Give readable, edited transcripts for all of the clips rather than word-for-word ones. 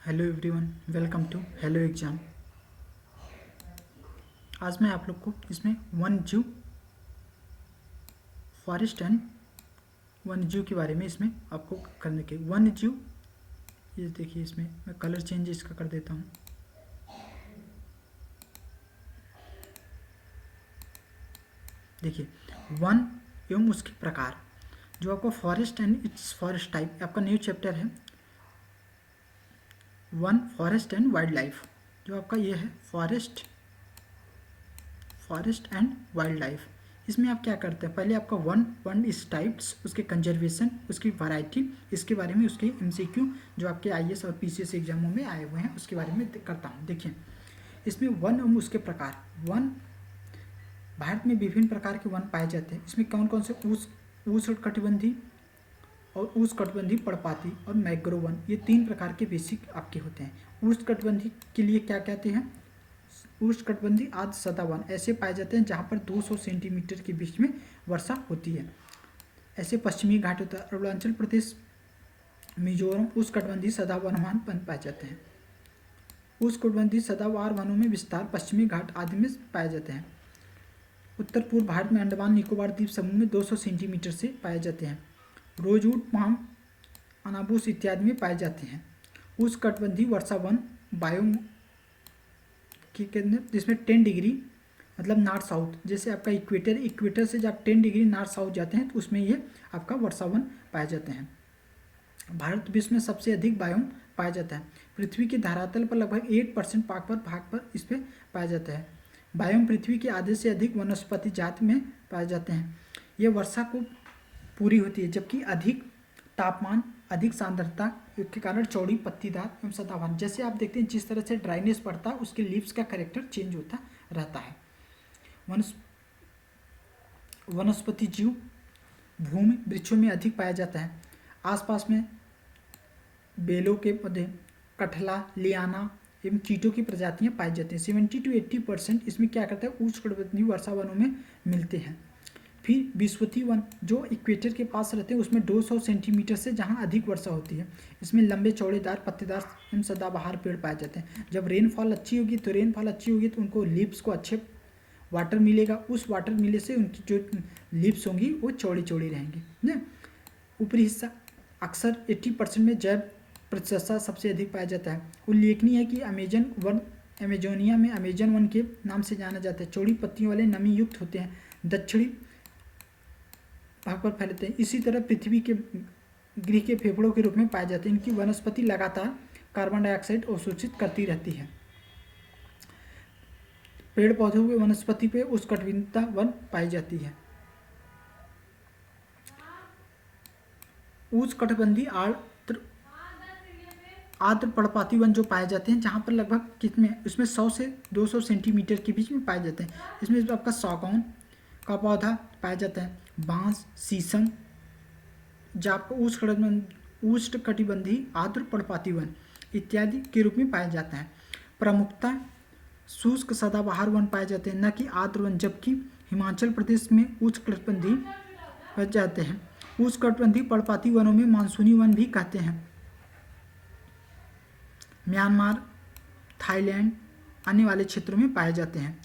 Hello everyone, welcome to hello exam. आज मैं आप लोग को इसमें वन जीव फॉरेस्ट एंड वन जीव के बारे में इसमें आपको करने के वन जीव। ये देखिए, इसमें मैं कलर चेंज इसका कर देता हूँ। देखिए, वन एवं उसके प्रकार, जो आपको forest and it's forest type आपका न्यू चैप्टर है। One forest and wild life, जो आपका ये है फॉरेस्ट एंड वाइल्ड लाइफ। इसमें आप क्या करते हैं, पहले आपका वन इस टाइप्स, उसके कंजर्वेशन, उसकी वैरायटी, इसके बारे में उसके एमसीक्यू जो आपके आईएएस और पीसीएस एग्जामों में आए हुए हैं उसके बारे में करता हूँ। देखिए, इसमें वन एवं उसके प्रकार। वन, भारत में विभिन्न प्रकार के वन पाए जाते हैं। इसमें कौन कौन से उष्णकटिबंधीय और उष्णकटिबंधीय पर्णपाती और मैंग्रोव वन, ये तीन प्रकार के बेसिक आपके होते हैं। उष्णकटिबंधीय के लिए क्या कहते हैं, उष्णकटिबंधीय आर्द्र सदा वन ऐसे पाए जाते हैं जहाँ पर 200 सेंटीमीटर के बीच में वर्षा होती है। ऐसे पश्चिमी घाट होता है। अरुणाचल प्रदेश, मिजोरम उष्णकटिबंधीय सदाबहार वन पाए जाते हैं। उष्णकटिबंधीय सदाबहार वनों में विस्तार पश्चिमी घाट आदि में पाए जाते हैं। उत्तर पूर्व भारत में अंडमान निकोबार द्वीप समूह में 200 सेंटीमीटर से पाए जाते हैं। रोजवुड, पाम, अनाबुस इत्यादि में पाए जाते हैं। उष्णकटिबंधीय वर्षा वन बायोम के अंदर, जिसमें 10 डिग्री मतलब नॉर्थ साउथ, जैसे आपका इक्वेटर से जब 10 डिग्री नॉर्थ साउथ जाते हैं तो उसमें ये आपका वर्षावन पाए जाते हैं। भारत विश्व में सबसे अधिक बायोम पाया जाता है। पृथ्वी के धरातल पर लगभग 8% भाग पर इस पर पाया जाता है। बायोम पृथ्वी के आधे से अधिक वनस्पति जाति में पाए जाते हैं। ये वर्षा को पूरी होती है, जबकि अधिक तापमान, अधिक सांद्रता के कारण चौड़ी पत्तीदार एवं सदाबहार। जैसे आप देखते हैं जिस तरह से ड्राइनेस बढ़ता है उसके लीव्स का कैरेक्टर चेंज होता रहता है। वनस्पति जीव भूमि वृक्षों में अधिक पाया जाता है। आसपास में बेलों के पौधे, कटहला, लियाना एवं कीटों की प्रजातियां पाई जाती हैं। 70 to 80% इसमें क्या करता है, उष्णकटिबंधीय वर्षा वनों में मिलते हैं। फिर विषुवतीय वन जो इक्वेटर के पास रहते हैं उसमें 200 सेंटीमीटर से जहाँ अधिक वर्षा होती है। इसमें लंबे चौड़ेदार पत्तेदार एवं सदाबहार पेड़ पाए जाते हैं। जब रेनफॉल अच्छी होगी तो उनको लीव्स को अच्छे वाटर मिलेगा। उस वाटर मिलने से उनकी जो लीव्स होंगी वो चौड़ी चौड़ी रहेंगी ना। ऊपरी हिस्सा अक्सर 80% में जैव प्रतिशत सबसे अधिक पाया जाता है। उल्लेखनीय है कि अमेजोनिया में अमेजन वन के नाम से जाना जाता है। चौड़ी पत्तियों वाले नमी युक्त होते हैं, दक्षिणी भाग पर फैलते हैं। इसी तरह पृथ्वी के गृह के फेफड़ों के रूप में पाए जाते हैं। इनकी वनस्पति लगातार कार्बन डाइऑक्साइड अवशोषित करती रहती है। पेड़ पौधों के वनस्पति पे उष्णकटिबंधीय वन पाई जाती है। उष्णकटिबंधीय आर्द्र पर्णपाती वन जो पाए जाते हैं, जहाँ पर लगभग कितने, इसमें 100 से 200 सेंटीमीटर के बीच में पाए जाते हैं। इसमें आपका सागौन का पौधा पाया जाता है, बांस, शीशम, जो आपको उष्णकटिबंधीय आर्द्र पर्णपाती वन इत्यादि के रूप में पाया जाता है। प्रमुखता शुष्क सदाबहार वन पाए जाते हैं, न कि आर्द्र वन, जबकि हिमाचल प्रदेश में उष्णकटिबंधीय पाए जाते हैं। उष्णकटिबंधीय पर्णपाती वनों में मानसूनी वन भी कहते हैं। म्यांमार, थाईलैंड आने वाले क्षेत्रों में पाए जाते हैं।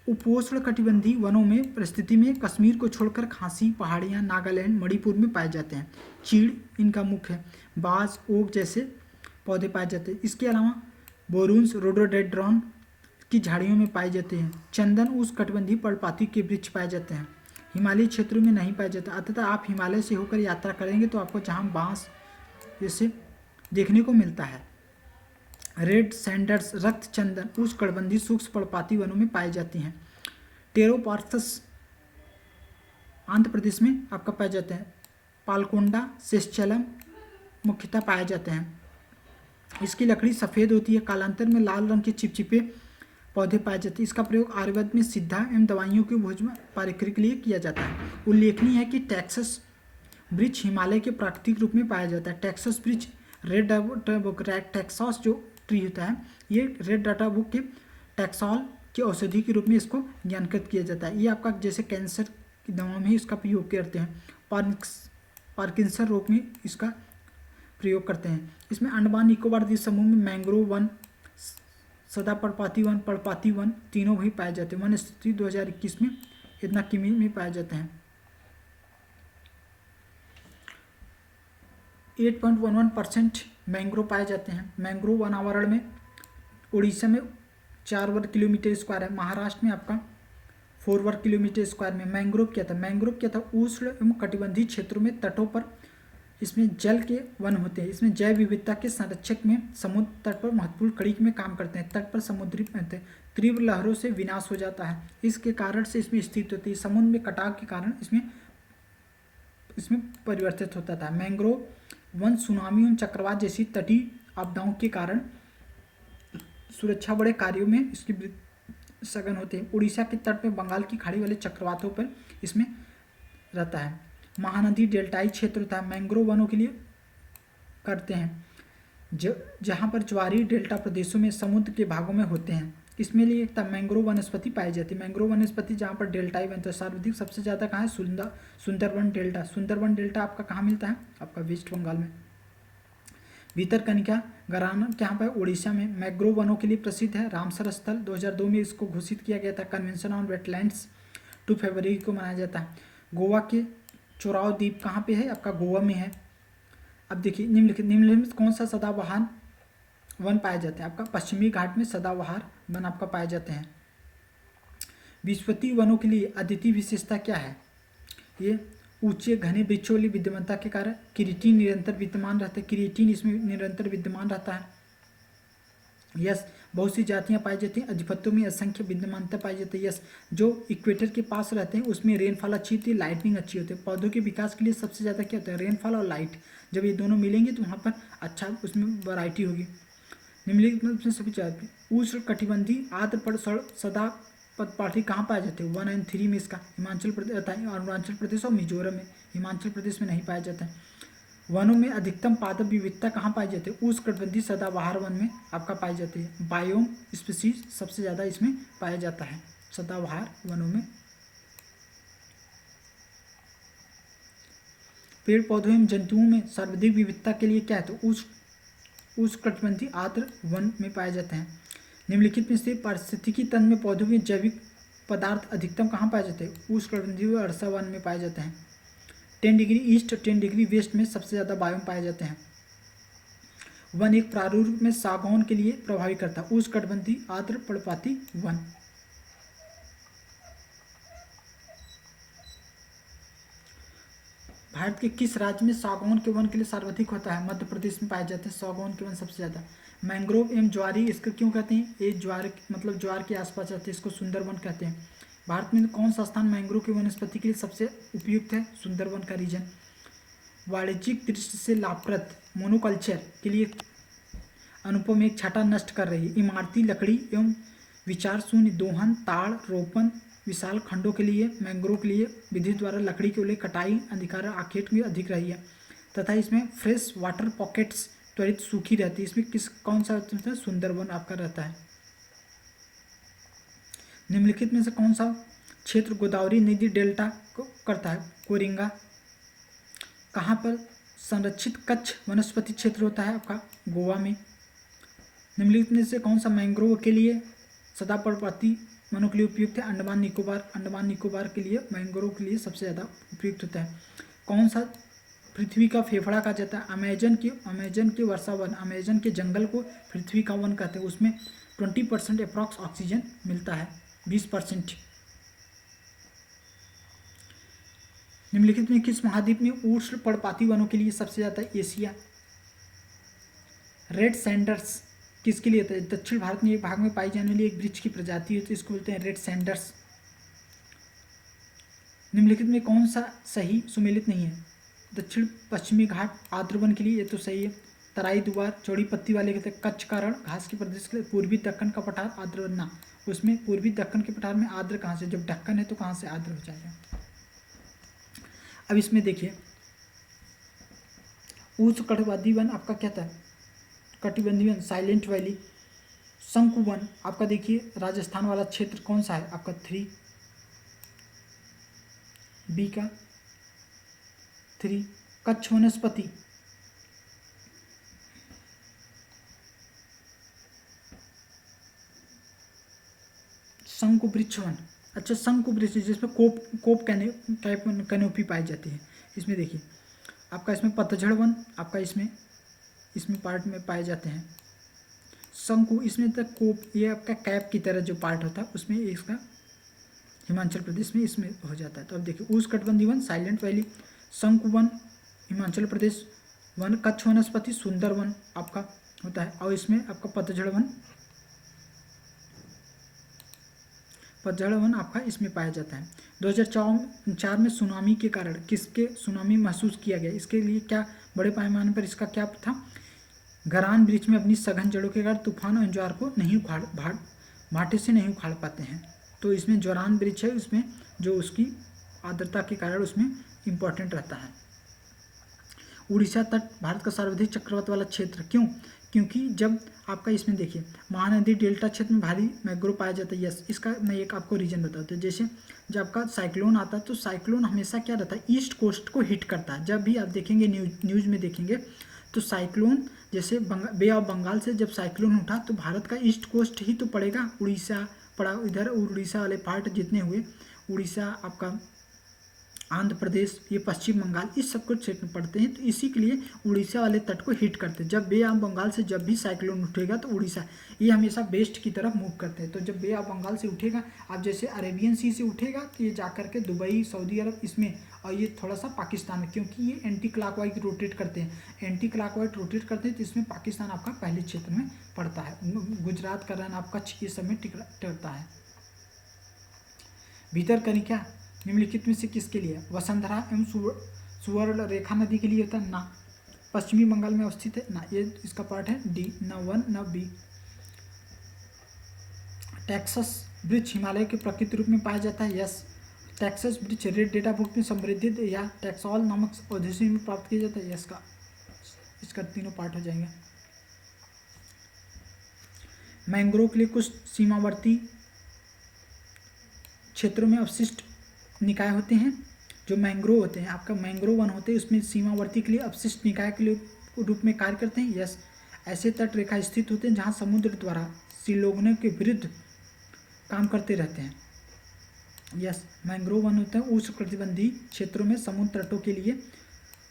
उपोष्णकटिबंधीय वनों में परिस्थिति में कश्मीर को छोड़कर खासी पहाड़ियाँ, नागालैंड, मणिपुर में पाए जाते हैं। चीड़ इनका मुख्य है। बाज, ओक जैसे पौधे पाए जाते हैं। इसके अलावा बोरून्स, रोडोडेंड्रॉन की झाड़ियों में पाए जाते हैं। चंदन उष्णकटिबंधीय पर्णपाती के वृक्ष पाए जाते हैं। हिमालयी क्षेत्रों में नहीं पाए जाते। अतः आप हिमालय से होकर यात्रा करेंगे तो आपको जहाँ बांस जैसे देखने को मिलता है। रेड सैंडर्स, रक्त चंदन उष्णकटिबंधीय सूक्ष्म पर्णपाती वनों में पाई जाती हैं। टेरोपार्थस आंध्र प्रदेश में आपका पाए जाते हैं। पालकोंडा, सेस्चलम मुख्यतः पाए जाते हैं। इसकी लकड़ी सफ़ेद होती है। कालांतर में लाल रंग के चिपचिपे पौधे पाए जाते हैं। इसका प्रयोग आयुर्वेद में सिद्धा एवं दवाइयों के भोज में पारिक्रिया के लिए किया जाता है। उल्लेखनीय है कि टेक्सास वृक्ष हिमालय के प्राकृतिक रूप में पाया जाता है। टेक्सास वृक्ष टेक्सास जो ट्री होता है, ये रेड डाटा बुक के टैक्सॉल के औषधि के रूप में इसको ज्ञानकृत किया जाता है। ये आपका जैसे कैंसर की दवा में इसका प्रयोग करते हैं। पार्किंसन रोग में इसका प्रयोग करते हैं। इसमें अंडमान निकोबार द्वीप समूह में मैंग्रोव वन, सदापर्णपाती वन, पर्णपाती वन तीनों भी पाए जाते हैं। वन स्थिति 2021 में इतना किमी में पाए जाते हैं। 8.11% मैंग्रोव पाए जाते हैं। मैंग्रोव वनावरण में उड़ीसा में 4 वर्ग किलोमीटर स्क्वायर है, महाराष्ट्र में आपका 4 वर्ग किलोमीटर स्क्वायर में। मैंग्रोव क्या था? मैंग्रोव क्या था? उष्ण एवं कटिबंधीय क्षेत्रों में तटों पर इसमें जल के वन होते हैं। इसमें जैव विविधता के संरक्षक में समुद्र तट पर महत्वपूर्ण कड़ी में काम करते हैं। तट पर समुद्री तीव्र लहरों से विनाश हो जाता है, इसके कारण से इसमें स्थित होती है। समुद्र में कटाव के कारण इसमें परिवर्तित होता था। मैंग्रोव वन सुनामी एवं चक्रवात जैसी तटीय आपदाओं के कारण सुरक्षा बड़े कार्यों में इसकी सघन होते हैं। उड़ीसा के तट में बंगाल की खाड़ी वाले चक्रवातों पर इसमें रहता है। महानदी डेल्टाई क्षेत्र होता है, मैंग्रोव वनों के लिए करते हैं जहाँ पर ज्वारीय डेल्टा प्रदेशों में समुद्र के भागों में होते हैं। इसमें लिए तब मैंग्रोव वनस्पति पाई जाती है। मैंग्रोव वनस्पति जहाँ पर डेल्टाई बनता है, सर्वाधिक सबसे ज़्यादा कहाँ है? सुंदरबन डेल्टा। सुंदरबन डेल्टा आपका कहाँ मिलता है? आपका वेस्ट बंगाल में। भितरकनिका घराना यहाँ पर उड़ीसा में मैंग्रोव वनों के लिए प्रसिद्ध है। रामसर स्थल 2002 में इसको घोषित किया गया था। कन्वेंशन ऑन वेटलैंड्स 2 फरवरी को मनाया जाता है। गोवा के चोराव द्वीप कहाँ पे है? आपका गोवा में है। अब देखिए निम्नलिखित कौन सा सदाबहार वन पाए जाते हैं? आपका पश्चिमी घाट में सदाबहार वन आपका पाए जाते हैं। विश्वतीय वनों के लिए अद्वितीय विशेषता क्या है? ये ऊंचे घने वृक्षों वाली विद्यमानता के कारण किरीटिन निरंतर विद्यमान रहता है। किरीटिन इसमें निरंतर विद्यमान रहता है। यस, बहुत सी जातियां पाई जाती हैं। अधिपत्यों में असंख्य विद्यमानता पाई जाती है। यस, जो इक्वेटर के पास रहते हैं उसमें रेनफॉल अच्छी होती है, लाइटनिंग अच्छी होती है। पौधों के विकास के लिए सबसे ज़्यादा क्या होता है? रेनफॉल और लाइट। जब ये दोनों मिलेंगे तो वहाँ पर अच्छा उसमें वैरायटी होगी। निम्नलिखित में सभी जाति उष्ण कटिबंधीय आर्द्र सदा पदपाठी कहाँ पाए जाते हैं? 1 और 3 में इसका हिमाचल प्रदेश, अरुणाचल प्रदेश और मिजोरम में। हिमाचल प्रदेश में नहीं पाया जाता है। वनों में अधिकतम पादप विविधता कहाँ पाई जाती है? उष्णकटिबंधीय सदाबहार वन में आपका पाई जाती है। बायोम स्पीसीज सबसे ज़्यादा इसमें पाया जाता है सदाबहार वनों में। पेड़ पौधों एवं जंतुओं में सर्वाधिक विविधता के लिए क्या है? तो उष्णकटिबंधीय आर्द्र वन में पाए जाते हैं। निम्नलिखित में से पारिस्थितिकी तंत्र में पौधों में जैविक पदार्थ अधिकतम कहाँ पाए जाते हैं? उष्णकटिबंधीय अरसा वन में पाए जाते हैं। 10 डिग्री ईस्ट और 10 डिग्री वेस्ट में सबसे ज़्यादा बायोम पाए जाते हैं। वन एक प्रारूप में सागौन के लिए प्रभावित करता है। उष्णकटिबंधीय आर्द्र पर्णपाती वन। भारत के किस राज्य में सागौन के वन के लिए सर्वाधिक होता है? मध्य प्रदेश में पाए जाते हैं सागौन के वन सबसे ज़्यादा। मैंग्रोव एवं ज्वारी इसको क्यों कहते हैं? ये ज्वार मतलब ज्वार के आसपास रहते हैं, इसको सुंदरवन कहते हैं। भारत में कौन सा स्थान मैंग्रोव की वनस्पति के लिए सबसे उपयुक्त है? सुंदरवन का रीजन। वाणिज्यिक दृष्टि से लाभप्रद मोनोकल्चर के लिए अनुपम एक छटा नष्ट कर रही है। इमारती लकड़ी एवं विचार शून्य दोहन, ताड़ रोपण विशाल खंडों के लिए मैंग्रोव के लिए विधि द्वारा लकड़ी के लिए कटाई अधिकार आखेट में अधिक रही है तथा इसमें फ्रेश वाटर पॉकेट्स त्वरित सूखी रहती है। इसमें कौन सा सुंदरवन आपका रहता है। निम्नलिखित में से कौन सा क्षेत्र गोदावरी नदी डेल्टा को करता है? कोरिंगा। कहाँ पर संरक्षित कच्छ वनस्पति क्षेत्र होता है? आपका गोवा में। निम्नलिखित में से कौन सा मैंग्रोव के लिए सदापर्णपाती वनों के लिए उपयुक्त है? अंडमान निकोबार। अंडमान निकोबार के लिए मैंग्रोव के लिए सबसे ज़्यादा उपयुक्त होता है। कौन सा पृथ्वी का फेफड़ा कहा जाता है? अमेजन के वर्षा वन, अमेजन के जंगल को पृथ्वी का वन कहते हैं। उसमें 20% अप्रॉक्स ऑक्सीजन मिलता है, 20%। निम्नलिखित में किस महाद्वीप में उष्ण पर्णपाती वनों के लिए सबसे ज़्यादा? एशिया। रेड सैंडर्स किसके लिए होता है? दक्षिण भारत में एक भाग में पाई जाने वाली एक वृक्ष की प्रजाति होती है, इसको बोलते हैं रेड सैंडर्स। निम्नलिखित में कौन सा सही सुमेलित नहीं है? दक्षिण पश्चिमी घाट आर्द्र वन के लिए ये तो सही है। तराई दुआर चौड़ी पत्ती वाले कहते हैं। कच्छ का रण घास के प्रदेश के लिए। पूर्वी दक्कन का पठार आर्द्र बनना, उसमें पूर्वी दक्कन के पठार में आर्द्र कहाँ से? जब दक्कन है तो कहाँ से आर्द्र हो जाएगा। अब इसमें देखिए उष्णकटिबंधीय वन आपका क्या था? कटिबंधीय वन साइलेंट वैली। शंकु वन आपका देखिए राजस्थान वाला क्षेत्र कौन सा है? आपका 3 बी का 3। कच्छ वनस्पति शंकु वृक्ष वन। अच्छा, शंकु वृक्ष जिसमें कोप कैनोपी पाई जाती है। इसमें देखिए आपका इसमें पतझड़ वन आपका इसमें पार्ट में पाए जाते हैं। शंकु इसमें तक कोप, ये आपका कैप की तरह जो पार्ट होता है उसमें इसका हिमाचल प्रदेश में इसमें हो जाता है। तो अब देखिए उष्णकटिबंधीय वन, साइलेंट वैली, शंकु वन हिमाचल प्रदेश वन, कच्छ वनस्पति, सुंदर वन आपका होता है। और इसमें आपका पतझड़ वन आपका इसमें पाया जाता है। 2004 में सुनामी के कारण किसके सुनामी महसूस किया गया, इसके लिए क्या बड़े पैमाने पर इसका क्या था? गरान वृक्ष में अपनी सघन जड़ों के कारण तूफान और ज्वार को नहीं भाटे से नहीं उखाड़ पाते हैं। तो इसमें जोरान वृक्ष है, उसमें जो उसकी आर्द्रता के कारण उसमें इम्पोर्टेंट रहता है। उड़ीसा तट भारत का सर्वाधिक चक्रवात वाला क्षेत्र, क्यों? क्योंकि जब आपका इसमें देखिए महानदी डेल्टा क्षेत्र में भारी मैंग्रोव पाया जाता है। यस, इसका मैं एक आपको रीजन बताता हूँ। जैसे जब आपका साइक्लोन आता है तो साइक्लोन हमेशा क्या रहता है, ईस्ट कोस्ट को हिट करता है। जब भी आप देखेंगे न्यूज़ में देखेंगे तो साइक्लोन जैसे बे ऑफ बंगाल से जब साइक्लोन उठा तो भारत का ईस्ट कोस्ट ही तो पड़ेगा, उड़ीसा पड़ा, इधर उड़ीसा वाले पार्ट जितने हुए, उड़ीसा आपका आंध्र प्रदेश, ये पश्चिम बंगाल, इस सब को क्षेत्र में पड़ते हैं। तो इसी के लिए उड़ीसा वाले तट को हिट करते हैं। जब बे ऑफ बंगाल से जब भी साइक्लोन उठेगा तो उड़ीसा ये हमेशा वेस्ट की तरफ मूव करते हैं। तो जब बे ऑफ बंगाल से उठेगा, आप जैसे अरेबियन सी से उठेगा तो ये जाकर के दुबई, सऊदी अरब इसमें, और ये थोड़ा सा पाकिस्तान में, क्योंकि ये एंटी क्लॉकवाइज रोटेट करते हैं, एंटी क्लॉकवाइज रोटेट करते हैं। तो इसमें पाकिस्तान आपका पहले क्षेत्र में पड़ता है। गुजरात का रन आपका ये सब में टिकता है। भीतरकनिका निम्नलिखित में से किसके लिए? वसुंधरा एवं सुवर्ण रेखा नदी के लिए होता है ना। पश्चिमी बंगाल में अवस्थित है ना, ये इसका पार्ट है डी, न 1 न बी। टेक्सास वृक्ष हिमालय के प्रकृति रूप में पाया जाता है। यस, टेक्सास वृक्ष रेड डेटा बुक में समृद्ध या टैक्सॉल नामक औषधि में प्राप्त किया जाता है। यस का इसका तीनों पार्ट हो जाएंगे। मैंग्रोव के लिए कुछ सीमावर्ती क्षेत्रों में अवशिष्ट निकाय होते हैं। जो मैंग्रोव होते हैं, आपका मैंग्रोव वन होते हैं, उसमें सीमावर्ती के लिए अवशिष्ट निकाय के लिए रूप में कार्य करते हैं। यस, ऐसे तट रेखा स्थित होते हैं जहां समुद्र द्वारा सिलोगने के विरुद्ध काम करते रहते हैं। यस, मैंग्रोव वन होता है उष्णकटिबंधीय क्षेत्रों में समुद्र तटों के लिए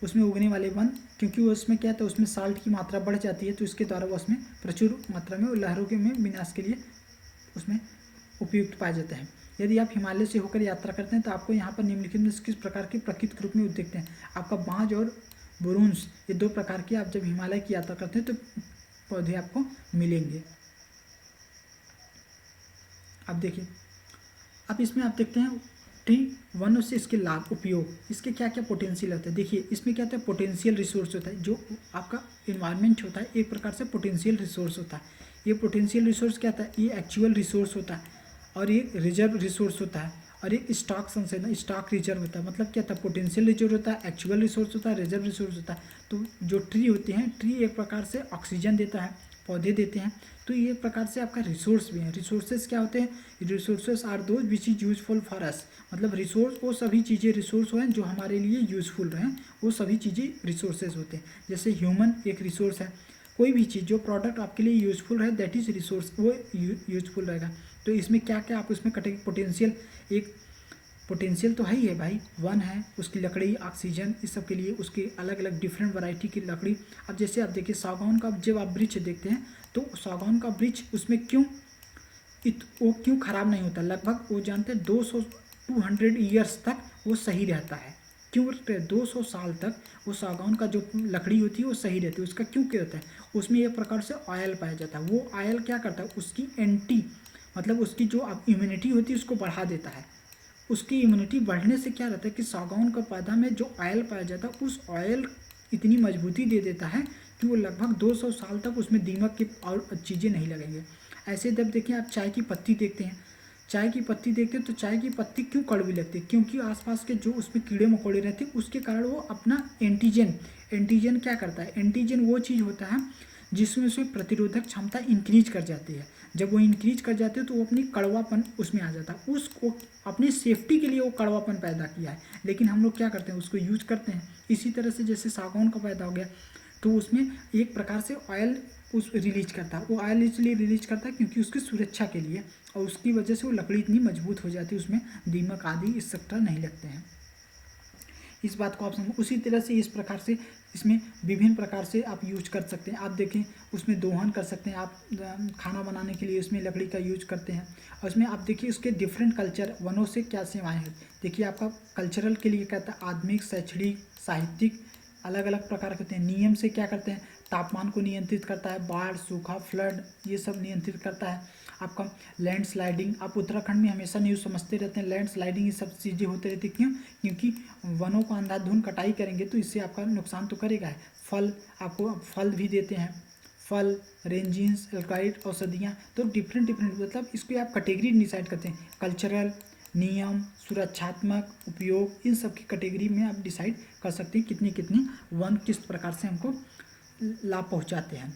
उसमें उगने वाले वन, क्योंकि वो उसमें क्या था, उसमें साल्ट की मात्रा बढ़ जाती है, तो इसके द्वारा वो उसमें प्रचुर मात्रा में लहरों के में विनाश के लिए उसमें उपयुक्त पाए जाते हैं। यदि आप हिमालय से होकर यात्रा करते हैं तो आपको यहाँ पर निम्नलिखित में किस प्रकार के प्राकृतिक रूप में देखते हैं? आपका बांज और बुरुंस, ये दो प्रकार के आप जब हिमालय की यात्रा करते हैं तो पौधे आपको मिलेंगे। अब देखिए, अब इसमें आप देखते हैं ट्री वन से इसके लाभ, उपयोग, इसके क्या क्या पोटेंशियल होता है। देखिए इसमें क्या होता है, पोटेंशियल रिसोर्स होता है। जो आपका इन्वायरमेंट होता है एक प्रकार से पोटेंशियल रिसोर्स होता है। ये पोटेंशियल रिसोर्स क्या होता है, ये एक्चुअल रिसोर्स होता है, और ये रिजर्व रिसोर्स होता है, और एक स्टॉक संसाधन, स्टॉक रिजर्व होता है। मतलब क्या था, पोटेंशियल रिजर्व होता है, एक्चुअल रिसोर्स होता है, रिजर्व रिसोर्स होता है। तो जो ट्री होते हैं, ट्री एक प्रकार से ऑक्सीजन देता है, पौधे देते हैं, तो ये एक प्रकार से आपका रिसोर्स भी है। रिसोर्सेज क्या होते हैं, resources are those which is useful for us. मतलब रिसोर्स वो सभी चीज़ें रिसोर्स हैं जो हमारे लिए यूजफुल रहें, वो सभी चीज़ें रिसोर्सेज होते हैं। जैसे ह्यूमन एक रिसोर्स है, कोई भी चीज़ जो प्रोडक्ट आपके लिए यूजफुल रहे दैट इज़ रिसोर्स, वो यूजफुल रहेगा। तो इसमें क्या क्या आप उसमें कटेंगे, पोटेंशियल, एक पोटेंशियल तो है ही है भाई, वन है, उसकी लकड़ी, ऑक्सीजन, इस सब के लिए उसकी अलग अलग डिफरेंट वैरायटी की लकड़ी। अब जैसे आप देखिए सागौन का जब आप वृक्ष देखते हैं तो सागौन का वृक्ष उसमें वो क्यों खराब नहीं होता, लगभग वो जानते हैं 200 ईयर्स तक वो सही रहता है। क्यों 200 साल तक वो सागौन का जो लकड़ी होती है वो सही रहती है। उसका क्यों क्या होता है, उसमें एक प्रकार से ऑयल पाया जाता है। वो ऑयल क्या करता है, उसकी मतलब उसकी जो इम्यूनिटी होती है उसको बढ़ा देता है। उसकी इम्यूनिटी बढ़ने से क्या रहता है कि सागौन का पौधा में जो ऑयल पाया जाता है उस ऑयल इतनी मजबूती दे देता है कि वो लगभग 200 साल तक उसमें दीमक की और चीज़ें नहीं लगेंगे। ऐसे जब देखिए आप चाय की पत्ती देखते हैं, चाय की पत्ती देखते हैं तो चाय की पत्ती क्यों कड़वी लगती है, क्योंकि आसपास के जो उसमें कीड़े मकोड़े रहते हैं उसके कारण वो अपना एंटीजन क्या करता है, एंटीजन वो चीज़ होता है जिसमें उसे प्रतिरोधक क्षमता इंक्रीज कर जाती है। जब वो इंक्रीज कर जाते हैं तो वो अपनी कड़वापन उसमें आ जाता है, उसको अपनी सेफ्टी के लिए वो कड़वापन पैदा किया है, लेकिन हम लोग क्या करते हैं उसको यूज करते हैं। इसी तरह से जैसे सागौन का पैदा हो गया, तो उसमें एक प्रकार से ऑयल उस रिलीज करता है। वो ऑयल इसलिए रिलीज करता है क्योंकि उसकी सुरक्षा के लिए, और उसकी वजह से वो लकड़ी इतनी मजबूत हो जाती है, उसमें दीमक आदि इंसेक्ट नहीं लगते हैं। इस बात को आप समझो। उसी तरह से इस प्रकार से इसमें विभिन्न प्रकार से आप यूज कर सकते हैं। आप देखें उसमें दोहन कर सकते हैं आप, खाना बनाने के लिए उसमें लकड़ी का यूज करते हैं। और उसमें आप देखिए उसके डिफरेंट कल्चर, वनों से क्या सेवाएं हैं। देखिए आपका कल्चरल के लिए कहता है, आधुनिक, शैक्षणिक, साहित्यिक, अलग अलग प्रकार के होते हैं। नियम से क्या करते हैं, तापमान को नियंत्रित करता है, बाढ़, सूखा, फ्लड, ये सब नियंत्रित करता है। आपका लैंड स्लाइडिंग, आप उत्तराखंड में हमेशा न्यूज़ समझते रहते हैं, लैंड स्लाइडिंग ये सब चीज़ें होते रहती। क्यों? क्योंकि वनों को अंधाधुंध कटाई करेंगे तो इससे आपका नुकसान तो करेगा है। फल, आपको फल भी देते हैं, फल, रेंजिन्स, एल्काइड, औषधियाँ, तो डिफरेंट मतलब इसको आप कैटेगरी डिसाइड करते हैं। कल्चरल, नियम, सुरक्षात्मक, उपयोग, इन सब की कैटेगरी में आप डिसाइड कर सकते हैं कितनी कितनी वन किस प्रकार से हमको लाभ पहुंचाते हैं।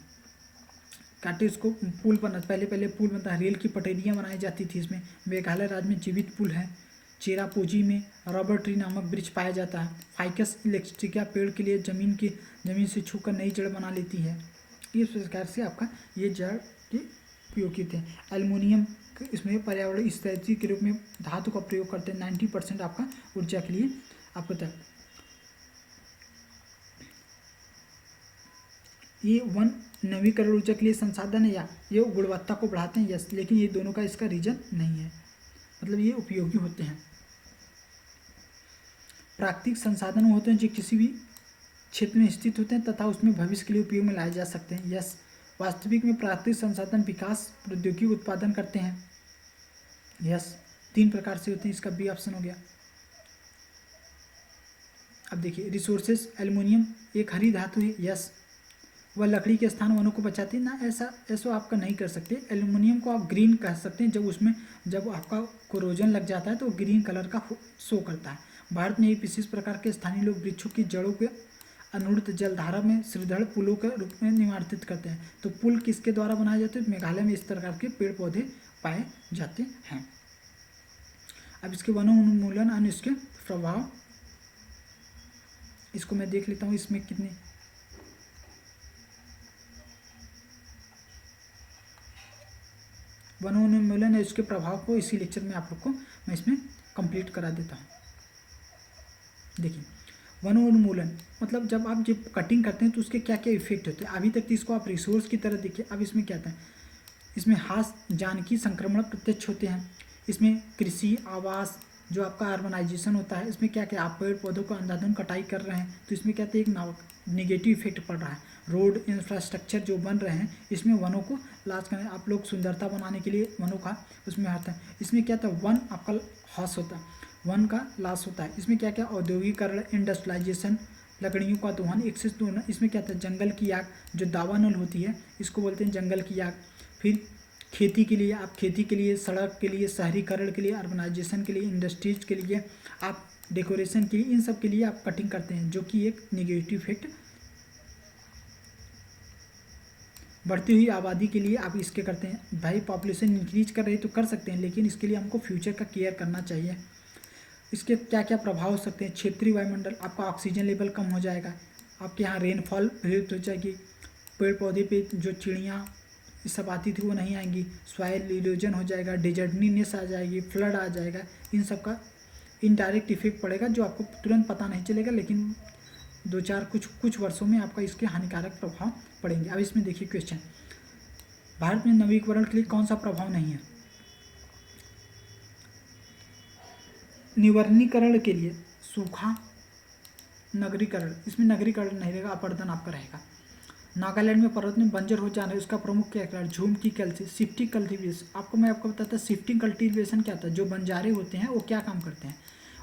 काटे उसको पुल बना, पहले पुल बनता है, रेल की पटरियाँ बनाई जाती थी। इसमें मेघालय राज्य में जीवित पुल है। चेरापूंजी में रबर ट्री नामक वृक्ष पाया जाता है। फाइकस इलेक्ट्रिका पेड़ के लिए जमीन से छूकर नई जड़ बना लेती है। इस प्रकार से आपका ये जड़ के उपयोगित है। एल्युमिनियम इसमें पर्यावरण स्थिति के रूप में धातु का प्रयोग करते हैं। 90% आपका ऊर्जा के लिए आपको तक ये वन नवीकरण ऊर्जा के लिए संसाधन है या ये गुणवत्ता को बढ़ाते हैं, यस, लेकिन ये दोनों का इसका रीजन नहीं है, मतलब ये उपयोगी होते हैं। प्राकृतिक संसाधन होते हैं जो किसी भी क्षेत्र में स्थित होते हैं तथा उसमें भविष्य के लिए उपयोग में लाए जा सकते हैं, यस। वास्तविक में प्राकृतिक संसाधन विकास प्रौद्योगिकी उत्पादन करते हैं, यस। 3 प्रकार से होते हैं, इसका बी ऑप्शन हो गया। अब देखिए रिसोर्सेस, एल्युमिनियम एक हरी धातु है, यस। वह लकड़ी के स्थान वनों को बचाती है ना, ऐसा आपका नहीं कर सकते। एल्युमिनियम को आप ग्रीन कह सकते हैं, जब आपका कोरोजन लग जाता है तो ग्रीन कलर का शो करता है। भारत में एक विशेष प्रकार के स्थानीय लोग वृक्षों की जड़ों के अनुर्ध जलधारा में श्रीधर पुलों के रूप में निवार्तित करते हैं। तो पुल किसके द्वारा बनाए जाते हैं? मेघालय में इस प्रकार के पेड़ पौधे पाए जाते हैं। अब इसके वनोन्मूलन और इसके प्रभाव, इसको मैं देख लेता हूँ इसमें कितने वनोन्मूलन है, इसके प्रभाव को इसी लेक्चर में आप लोग को मैं इसमें कंप्लीट करा देता हूँ। देखिए वनोन्मूलन मतलब जब कटिंग करते हैं तो उसके क्या क्या इफेक्ट होते हैं। अभी तक तो इसको आप रिसोर्स की तरह देखिए। अब इसमें क्या था, इसमें हास जानकी संक्रमण प्रत्यक्ष होते हैं। इसमें कृषि, आवास, जो आपका अर्बनाइजेशन होता है, इसमें क्या क्या आप पेड़ पौधों को अंधाधुंध कटाई कर रहे हैं तो इसमें क्या एक नेगेटिव इफेक्ट पड़ रहा है। रोड इंफ्रास्ट्रक्चर जो बन रहे हैं इसमें वनों को लास्ट करने, आप लोग सुंदरता बनाने के लिए वनों का उसमें आता है। इसमें क्या था, वन आपका हॉस होता है, वन का लॉस होता है। इसमें क्या क्या औद्योगिकरण, इंडस्ट्रियलाइजेशन, लकड़ियों का दोहन, एक्सेस दोहन। इसमें क्या था, जंगल की आग जो दावानल होती है इसको बोलते हैं जंगल की आग। फिर खेती के लिए, आप खेती के लिए, सड़क के लिए, शहरीकरण के लिए, अर्बनाइजेशन के लिए, इंडस्ट्रीज के लिए, आप डेकोरेशन के लिए, इन सब के लिए आप कटिंग करते हैं, जो कि एक निगेटिव इफेक्ट। बढ़ती हुई आबादी के लिए आप इसके करते हैं। भाई पॉपुलेशन इंक्रीज कर रही तो कर सकते हैं, लेकिन इसके लिए हमको फ्यूचर का केयर करना चाहिए। इसके क्या क्या प्रभाव हो सकते हैं। क्षेत्रीय वायुमंडल, आपका ऑक्सीजन लेवल कम हो जाएगा, आपके यहाँ रेनफॉल प्रभावित हो जाएगी, पेड़ पौधे पे जो चिड़ियाँ ये सब आती थी वो नहीं आएंगी, सॉइल इरोजन हो जाएगा, डिजर्टनीनेस आ जाएगी, फ्लड आ जाएगा। इन सब का इनडायरेक्ट इफेक्ट पड़ेगा जो आपको तुरंत पता नहीं चलेगा, लेकिन 2-4 कुछ वर्षों में आपका इसके हानिकारक प्रभाव पड़ेंगे। अब इसमें देखिए क्वेश्चन, भारत में नवीकरण के लिए कौन सा प्रभाव नहीं है। निवर्णीकरण के लिए सूखा, नगरीकरण, इसमें नगरीकरण नहीं रहेगा, अपर्दन आपका रहेगा। नागालैंड में पर्वत में बंजर हो जाना है, उसका प्रमुख क्या कारण, झूम की कल्टी, शिफ्टिंग कल्टीवेशन। मैं आपको बताता शिफ्टिंग कल्टीवेशन क्या होता है। जो बंजारे होते हैं वो क्या काम करते हैं,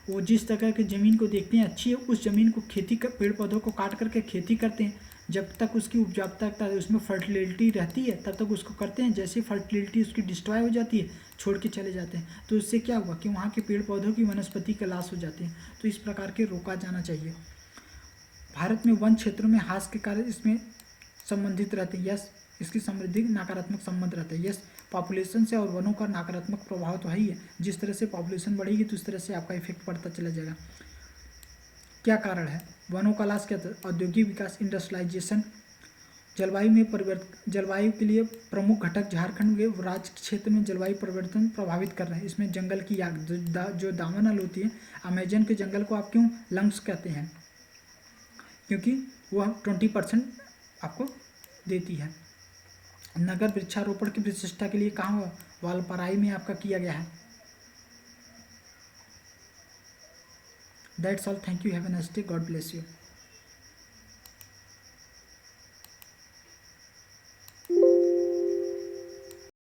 वो जिस तरह की ज़मीन को देखते हैं अच्छी है, उस ज़मीन को खेती कर, पेड़ पौधों को काट करके खेती करते हैं। जब तक उसकी उपजाऊता उसमें फर्टिलिटी रहती है तब तक उसको करते हैं। जैसे फर्टिलिटी उसकी डिस्ट्रॉय हो जाती है, छोड़ के चले जाते हैं, तो इससे क्या हुआ कि वहाँ के पेड़ पौधों की वनस्पति का लॉस हो जाती है। तो इस प्रकार के रोका जाना चाहिए। भारत में वन क्षेत्रों में ह्रास के कारण इसमें संबंधित रहते हैं, यस। इसकी समृद्धि नकारात्मक संबंध रहता है, यस। पॉपुलेशन से और वनों का नकारात्मक प्रभाव तो है ही है। जिस तरह से पॉपुलेशन बढ़ेगी तो उस तरह से आपका इफेक्ट पड़ता चला जाएगा। क्या कारण है? वनों का नाश क्या था? औद्योगिक विकास, इंडस्ट्रियलाइजेशन। जलवायु के लिए प्रमुख घटक झारखंड के राज्य क्षेत्र में जलवायु परिवर्तन प्रभावित कर रहे हैं। इसमें जंगल की आग, जो दावानल होती है, अमेजन के जंगल को आप क्यों लंग्स कहते हैं? क्योंकि वह 20% आपको देती है। नगर वृक्षारोपण की विशिष्टता के लिए कहाँ वालपराई में आपका किया गया है। That's all, thank you, have a nice day, God bless you.